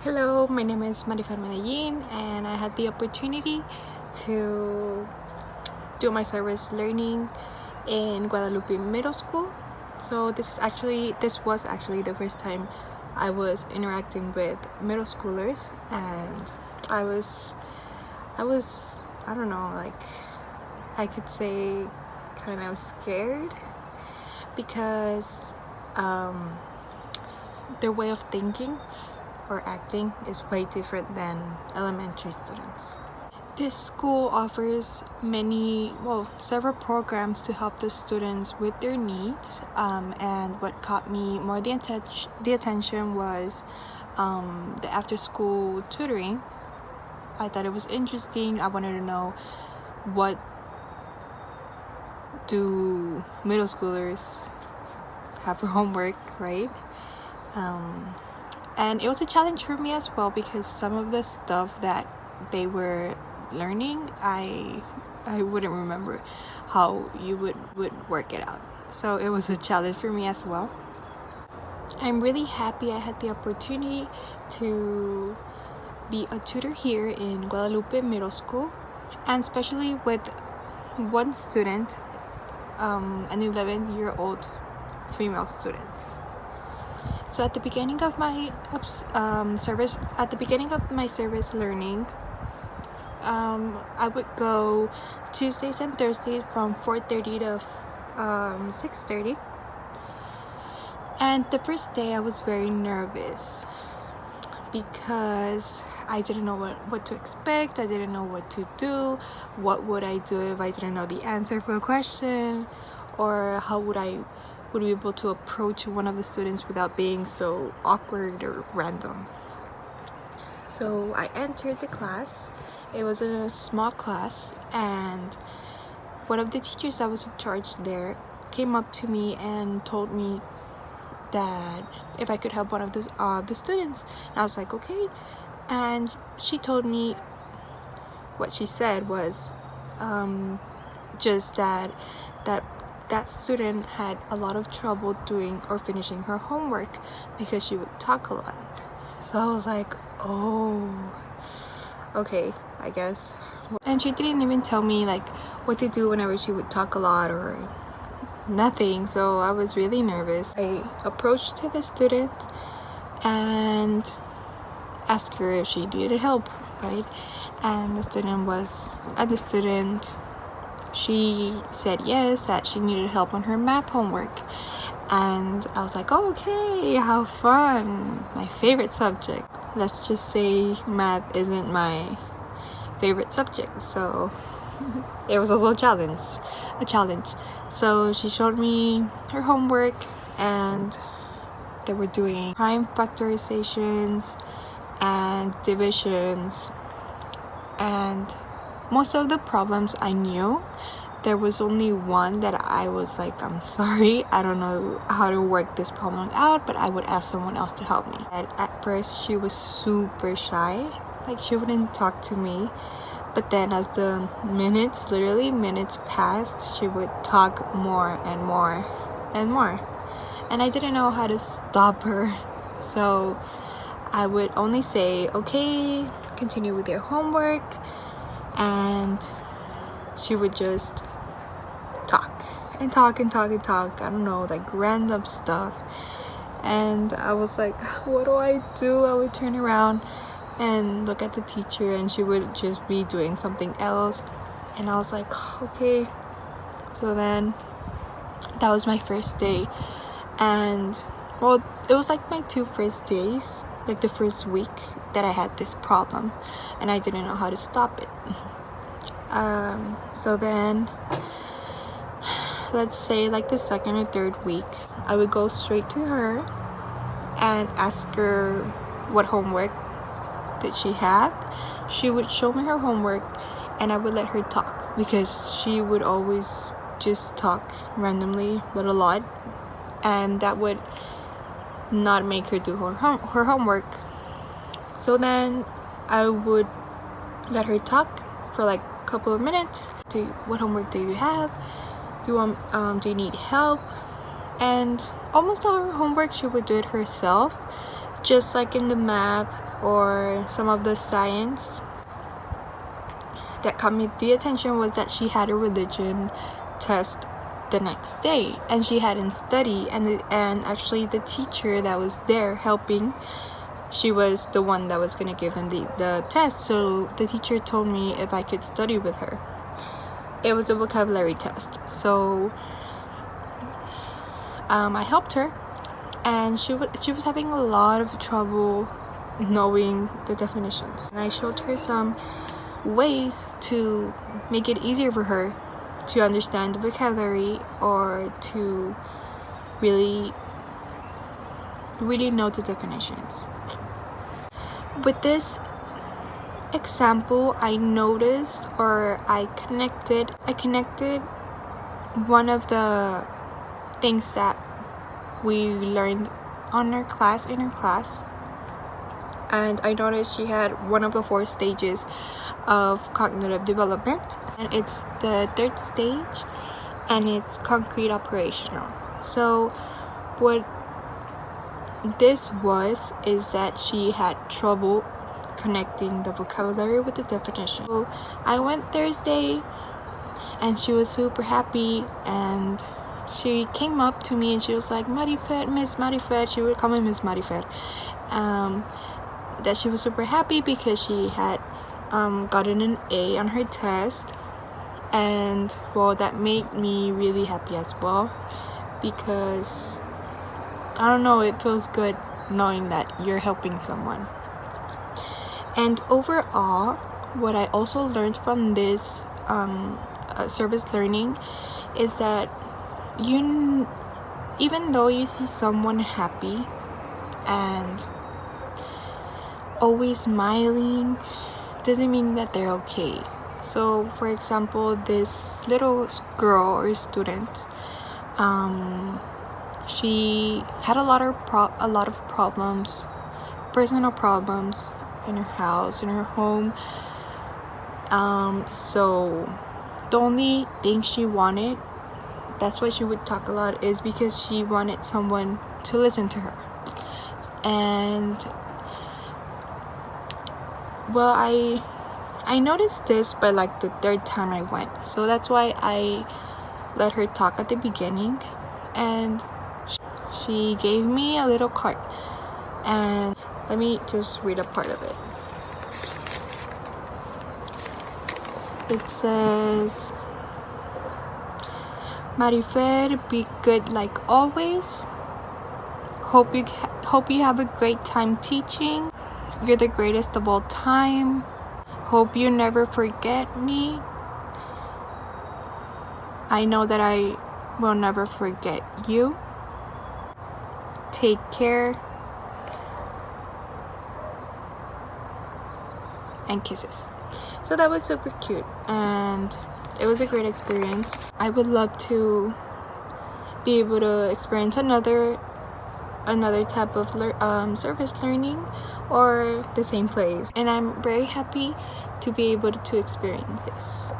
Hello, my name is Marifar Medellin, and I had the opportunity to do my service learning in Guadalupe Middle School. So this was actually the first time I was interacting with middle schoolers, and I was I don't know, like I could say kind of scared because their way of thinking or acting is way different than elementary students. This school offers several programs to help the students with their needs, and what caught me more the attention was the after-school tutoring. I thought it was interesting. I wanted to know, what do middle schoolers have for homework, right? And it was a challenge for me as well, because some of the stuff that they were learning, I wouldn't remember how you would work it out. So it was a challenge for me as well. I'm really happy I had the opportunity to be a tutor here in Guadalupe Middle School, and especially with one student, an 11-year-old female student. So at the beginning of my service learning, I would go Tuesdays and Thursdays from 4:30 to 6:30. And the first day I was very nervous because I didn't know what to expect. I didn't know what to do. What would I do if I didn't know the answer for a question, or how would I be able to approach one of the students without being so awkward or random. So I entered the class. It was a small class, and one of the teachers that was in charge there came up to me and told me that if I could help one of the students. And I was like, okay. And she told me, what she said was just that student had a lot of trouble doing or finishing her homework because she would talk a lot. So I was like, oh, okay, I guess. And she didn't even tell me like what to do whenever she would talk a lot or nothing. So I was really nervous. I approached to the student and asked her if she needed help, right? And the student she said yes, that she needed help on her math homework. And I was like, oh, okay, how fun. My favorite subject. Let's just say math isn't my favorite subject, so it was also a challenge. So she showed me her homework, and they were doing prime factorizations and divisions, and most of the problems I knew. There was only one that I was like, I'm sorry, I don't know how to work this problem out, but I would ask someone else to help me. And at first she was super shy, like she wouldn't talk to me, but then as the minutes passed, she would talk more and more and more, and I didn't know how to stop her. So I would only say, okay, continue with your homework, and she would just talk. I don't know, like random stuff. And I was like, what do? I would turn around and look at the teacher, and she would just be doing something else. And I was like, okay. So then that was my first day, and well, it was like my two first days, like the first week that I had this problem, and I didn't know how to stop it. So then, let's say like the second or third week, I would go straight to her and ask her what homework did she have. She would show me her homework, and I would let her talk, because she would always just talk randomly but a lot, and that would not make her do her homework. So then I would let her talk for like a couple of minutes. What homework do you have? Do you need help? And almost all her homework she would do it herself, Just like in the math or some of the science, that caught me the attention was that she had a religion test the next day and she hadn't studied, and actually the teacher that was there helping, she was the one that was going to give them the test. So the teacher told me if I could study with her. It was a vocabulary test, so I helped her, and she was having a lot of trouble knowing the definitions, and I showed her some ways to make it easier for her to understand the vocabulary or to really know the definitions. With this example, I noticed, or I connected one of the things that we learned in her class, and I noticed she had one of the 4 stages of cognitive development, and it's the 3rd stage, and it's concrete operational. So what this is that she had trouble connecting the vocabulary with the definition. So I went Thursday, and she was super happy, and she came up to me and she was like, Marifet, Miss Marifet, she would call me Miss Marifet, that she was super happy because she had gotten an A on her test, and well, that made me really happy as well, because I don't know, it feels good knowing that you're helping someone. And overall, what I also learned from this service learning is that even though you see someone happy and always smiling, doesn't mean that they're okay. So for example, this little girl or student, she had a lot of problems, personal problems in her house, in her home. So the only thing she wanted, that's why she would talk a lot, is because she wanted someone to listen to her. And well, I noticed this by like the 3rd time I went, so that's why I let her talk at the beginning, and she gave me a little card, and let me just read a part of it. It says, Marifer, be good like always. Hope you have a great time teaching. You're the greatest of all time. Hope you never forget me. I know that I will never forget you. Take care. And kisses. So that was super cute, and it was a great experience. I would love to be able to experience another type of service learning or the same place, and I'm very happy to be able to experience this.